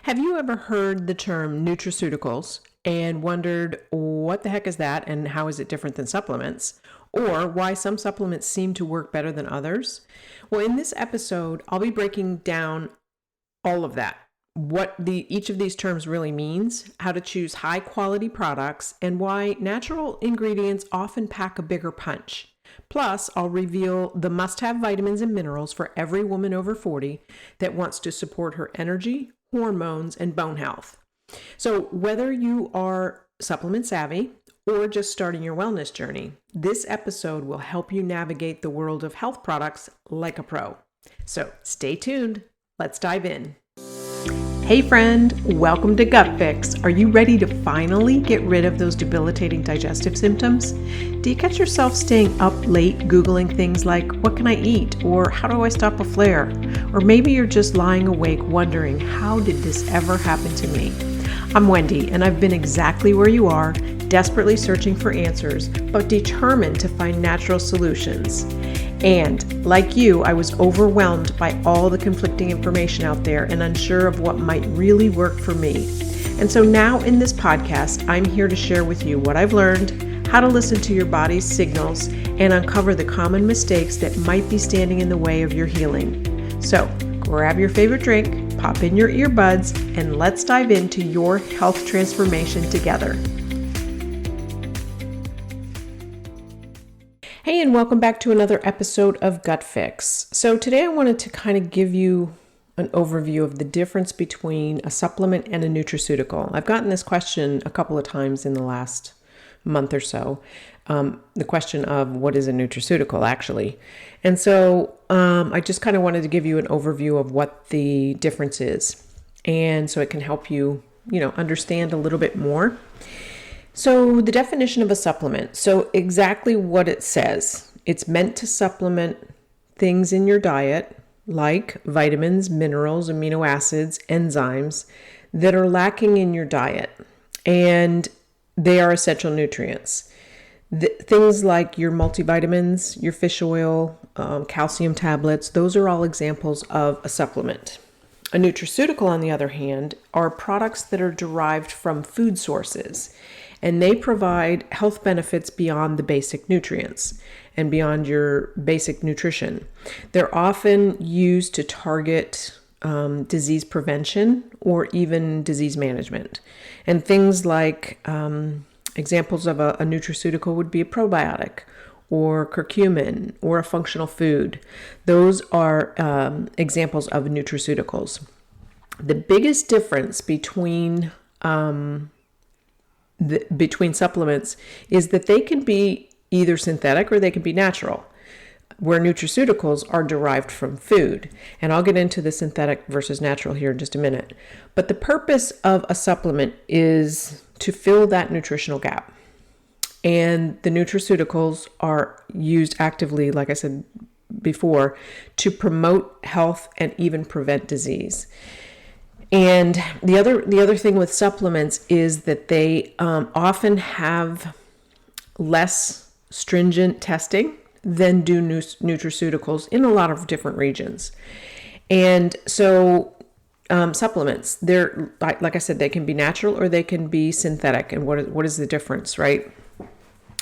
Have you ever heard the term nutraceuticals and wondered what the heck is that and how is it different than supplements? Or why some supplements seem to work better than others? Well, in this episode, I'll be breaking down all of that. What each of these terms really means, how to choose high quality products, and why natural ingredients often pack a bigger punch. Plus, I'll reveal the must-have vitamins and minerals for every woman over 40 that wants to support her energy, hormones, and bone health. So whether you are supplement savvy or just starting your wellness journey, this episode will help you navigate the world of health products like a pro. So stay tuned. Let's dive in. Hey friend, welcome to Gut Fix. Are you ready to finally get rid of those debilitating digestive symptoms? Do you catch yourself staying up late Googling things like, what can I eat? Or how do I stop a flare? Or maybe you're just lying awake wondering, how did this ever happen to me? I'm Wendy, and I've been exactly where you are, desperately searching for answers, but determined to find natural solutions. And like you, I was overwhelmed by all the conflicting information out there and unsure of what might really work for me. And so now in this podcast, I'm here to share with you what I've learned, how to listen to your body's signals, and uncover the common mistakes that might be standing in the way of your healing. So grab your favorite drink, pop in your earbuds, and let's dive into your health transformation together. Hey, and welcome back to another episode of Gut Fix. So today I wanted to kind of give you an overview of the difference between a supplement and a nutraceutical. I've gotten this question a couple of times in the last month or so. The question of what is a nutraceutical actually. And so I just kind of wanted to give you an overview of what the difference is. And so it can help you, understand a little bit more. So the definition of a supplement. So exactly what it says. It's meant to supplement things in your diet like vitamins, minerals, amino acids, enzymes that are lacking in your diet. And they are essential nutrients. Things like your multivitamins, your fish oil, calcium tablets, those are all examples of a supplement. A nutraceutical, on the other hand, are products that are derived from food sources. And they provide health benefits beyond the basic nutrients and beyond your basic nutrition. They're often used to target disease prevention or even disease management. And things like examples of a nutraceutical would be a probiotic or curcumin or a functional food. Those are examples of nutraceuticals. The biggest difference between supplements is that they can be either synthetic or they can be natural, where nutraceuticals are derived from food. And I'll get into the synthetic versus natural here in just a minute. But the purpose of a supplement is to fill that nutritional gap. And the nutraceuticals are used actively, like I said before, to promote health and even prevent disease. And the other thing with supplements is that they often have less stringent testing than do nutraceuticals in a lot of different regions. And so supplements, they're like I said, they can be natural or they can be synthetic. And what is the difference, right?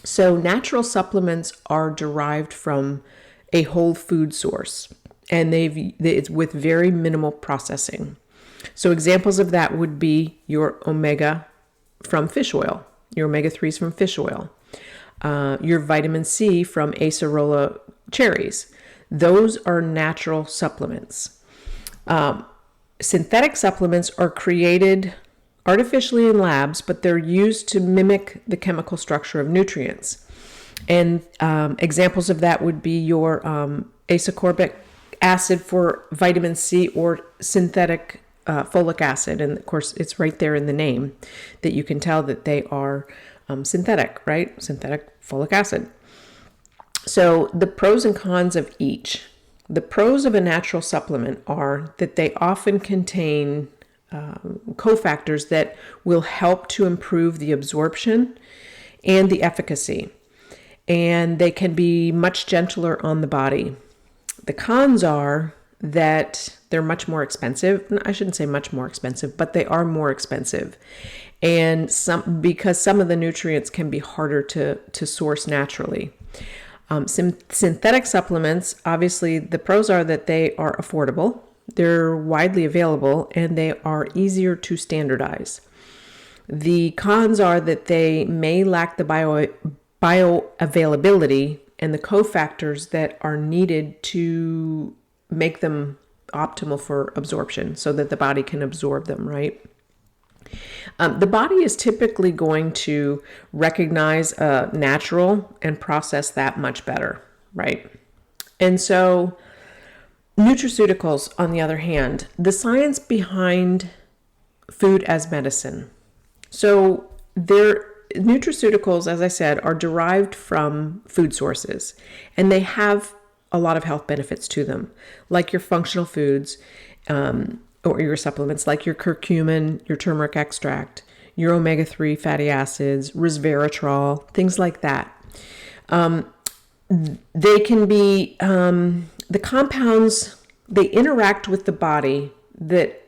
So natural supplements are derived from a whole food source, and it's with very minimal processing. So examples of that would be your omega from fish oil, your omega-3s from fish oil, your vitamin C from acerola cherries. Those are natural supplements. Synthetic supplements are created artificially in labs, but they're used to mimic the chemical structure of nutrients. And examples of that would be your ascorbic acid for vitamin C or synthetic folic acid. And of course, it's right there in the name that you can tell that they are synthetic, right? Synthetic folic acid. So the pros and cons of each. The pros of a natural supplement are that they often contain cofactors that will help to improve the absorption and the efficacy. And they can be much gentler on the body. The cons are that they're much more expensive. I shouldn't say much more expensive, but they are more expensive. And because some of the nutrients can be harder to source naturally. Synthetic supplements, obviously, the pros are that they are affordable, they're widely available, and they are easier to standardize. The cons are that they may lack the bioavailability and the cofactors that are needed to make them optimal for absorption so that the body can absorb them, right? The body is typically going to recognize a natural and process that much better, right? And so nutraceuticals, on the other hand, the science behind food as medicine. So nutraceuticals, as I said, are derived from food sources, and they have a lot of health benefits to them, like your functional foods, or your supplements, like your curcumin, your turmeric extract, your omega-3 fatty acids, resveratrol, things like that. They can be, the compounds, they interact with the body that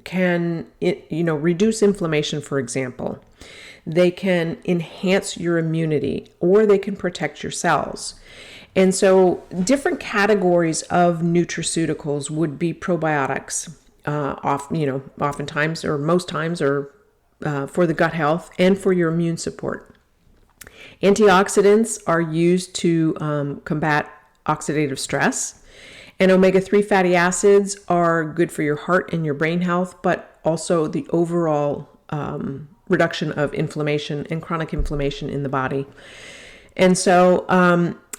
can, reduce inflammation, for example. They can enhance your immunity, or they can protect your cells. And so different categories of nutraceuticals would be probiotics, oftentimes or most times, or for the gut health and for your immune support. Antioxidants are used to combat oxidative stress. And omega-3 fatty acids are good for your heart and your brain health, but also the overall reduction of inflammation and chronic inflammation in the body. And so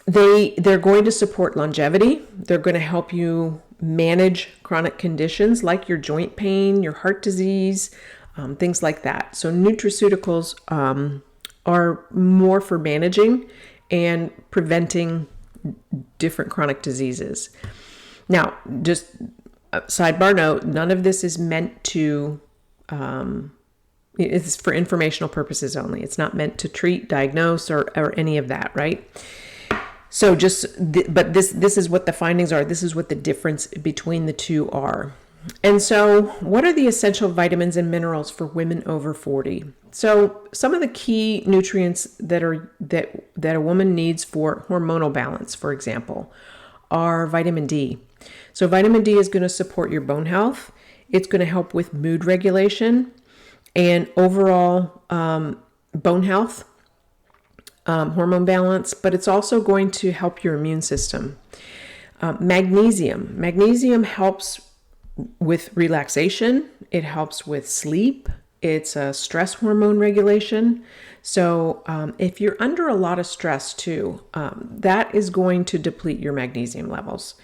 they're going to support longevity. They're going to help you manage chronic conditions like your joint pain, your heart disease, things like that. So nutraceuticals are more for managing and preventing different chronic diseases. Now, just a sidebar note, none of this is meant to, it's for informational purposes only. It's not meant to treat, diagnose, or any of that, right? So but this is what the findings are. This is what the difference between the two are. And so what are the essential vitamins and minerals for women over 40? So some of the key nutrients that a woman needs for hormonal balance, for example, are vitamin D. So vitamin D is going to support your bone health. It's going to help with mood regulation and overall bone health, hormone balance, but it's also going to help your immune system. Magnesium helps with relaxation. It helps with sleep. It's a stress hormone regulation. So if you're under a lot of stress too, that is going to deplete your magnesium levels.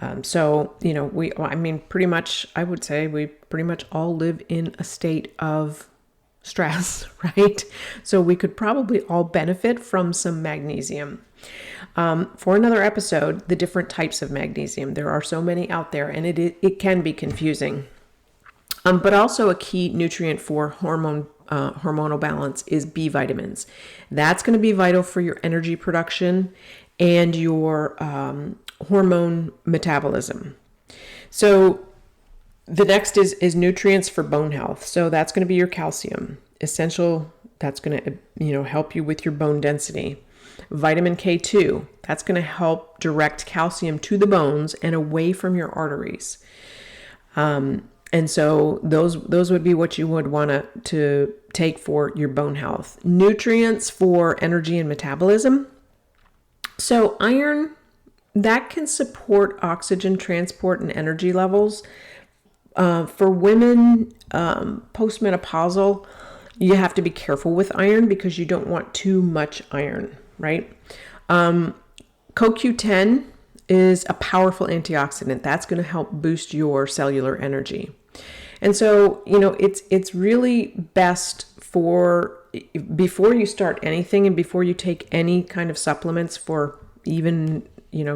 Pretty much, I would say we pretty much all live in a state of stress, right? So we could probably all benefit from some magnesium. For another episode, the different types of magnesium. There are so many out there, and it can be confusing. But also a key nutrient for hormonal balance is B vitamins. That's going to be vital for your energy production and your hormone metabolism. So the next is nutrients for bone health. So that's going to be your calcium, essential. That's going to help you with your bone density. Vitamin K2, that's going to help direct calcium to the bones and away from your arteries. And so those would be what you would want to take for your bone health. Nutrients for energy and metabolism. So iron, that can support oxygen transport and energy levels. For women postmenopausal, you have to be careful with iron because you don't want too much iron, right? CoQ10 is a powerful antioxidant. That's going to help boost your cellular energy. And so, it's really best before you start anything and before you take any kind of supplements for even,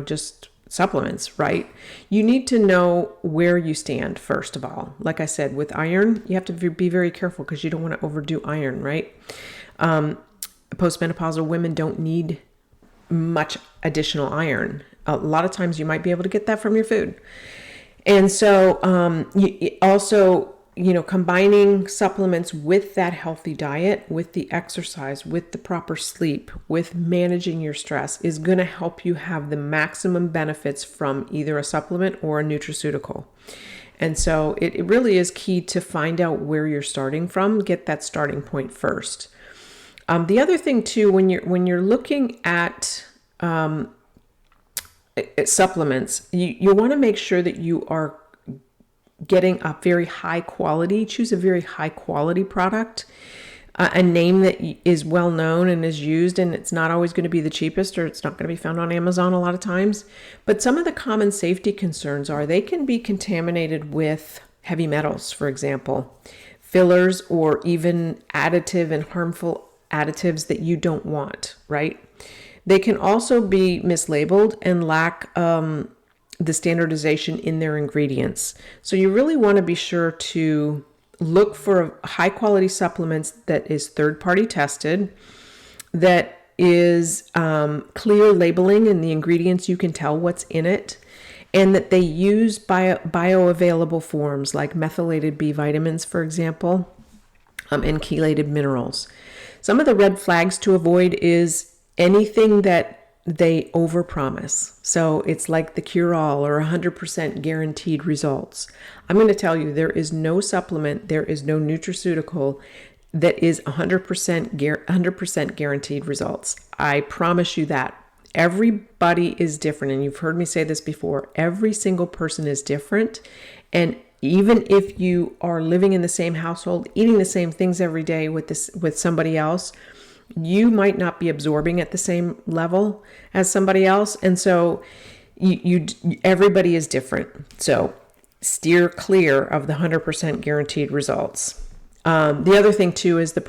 just supplements, right? You need to know where you stand, first of all. Like I said, with iron, you have to be very careful because you don't want to overdo iron, right? Postmenopausal women don't need much additional iron. A lot of times you might be able to get that from your food. And so also, combining supplements with that healthy diet, with the exercise, with the proper sleep, with managing your stress is going to help you have the maximum benefits from either a supplement or a nutraceutical. And so it really is key to find out where you're starting from, get that starting point first. The other thing too, when you're looking at supplements, you want to make sure that you are getting a very high quality, choose a very high quality product, a name that is well known and is used, and it's not always going to be the cheapest, or it's not going to be found on Amazon a lot of times. But some of the common safety concerns are they can be contaminated with heavy metals, for example, fillers, or even additive and harmful additives that you don't want, right? They can also be mislabeled and lack the standardization in their ingredients. So you really want to be sure to look for high quality supplements that is third-party tested, that is clear labeling in the ingredients, you can tell what's in it, and that they use bioavailable forms like methylated B vitamins, for example, and chelated minerals. Some of the red flags to avoid is anything that they overpromise. So it's like the cure-all or 100% guaranteed results. I'm going to tell you, there is no supplement, there is no nutraceutical that is 100% guaranteed results. I promise you that. Everybody is different, and you've heard me say this before. Every single person is different, and even if you are living in the same household, eating the same things every day with somebody else, you might not be absorbing at the same level as somebody else. And so everybody is different. So steer clear of the 100% guaranteed results. The other thing too is the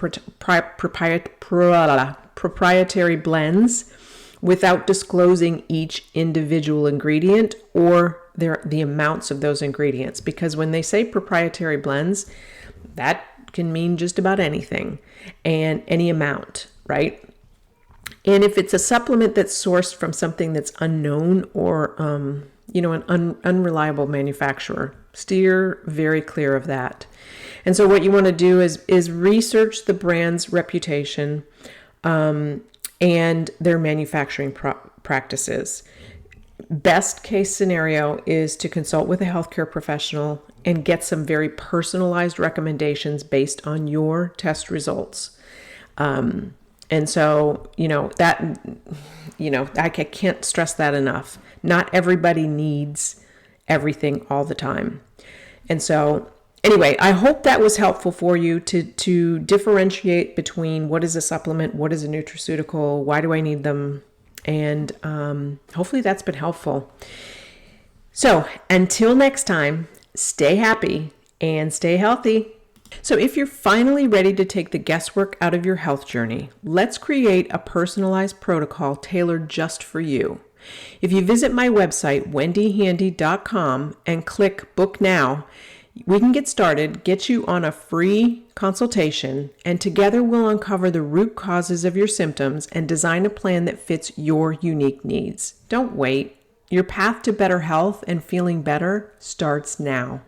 proprietary blends without disclosing each individual ingredient or the amounts of those ingredients. Because when they say proprietary blends, that can mean just about anything and any amount, right? And if it's a supplement that's sourced from something that's unknown or, an unreliable manufacturer, steer very clear of that. And so what you want to do is research the brand's reputation and their manufacturing practices. Best case scenario is to consult with a healthcare professional and get some very personalized recommendations based on your test results. And so, I can't stress that enough. Not everybody needs everything all the time. And so anyway, I hope that was helpful for you to differentiate between what is a supplement, what is a nutraceutical, why do I need them? And hopefully that's been helpful. So until next time, stay happy and stay healthy. So if you're finally ready to take the guesswork out of your health journey, let's create a personalized protocol tailored just for you. If you visit my website, wendyhandy.com, and click Book Now, we can get started, get you on a free consultation, and together we'll uncover the root causes of your symptoms and design a plan that fits your unique needs. Don't wait. Your path to better health and feeling better starts now.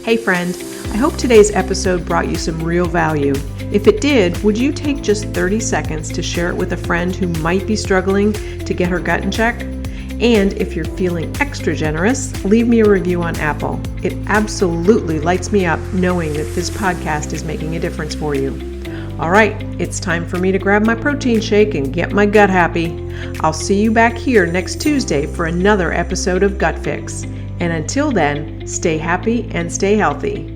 Hey friend, I hope today's episode brought you some real value. If it did, would you take just 30 seconds to share it with a friend who might be struggling to get her gut in check? And if you're feeling extra generous, leave me a review on Apple. It absolutely lights me up knowing that this podcast is making a difference for you. All right, it's time for me to grab my protein shake and get my gut happy. I'll see you back here next Tuesday for another episode of Gut Fix. And until then, stay happy and stay healthy.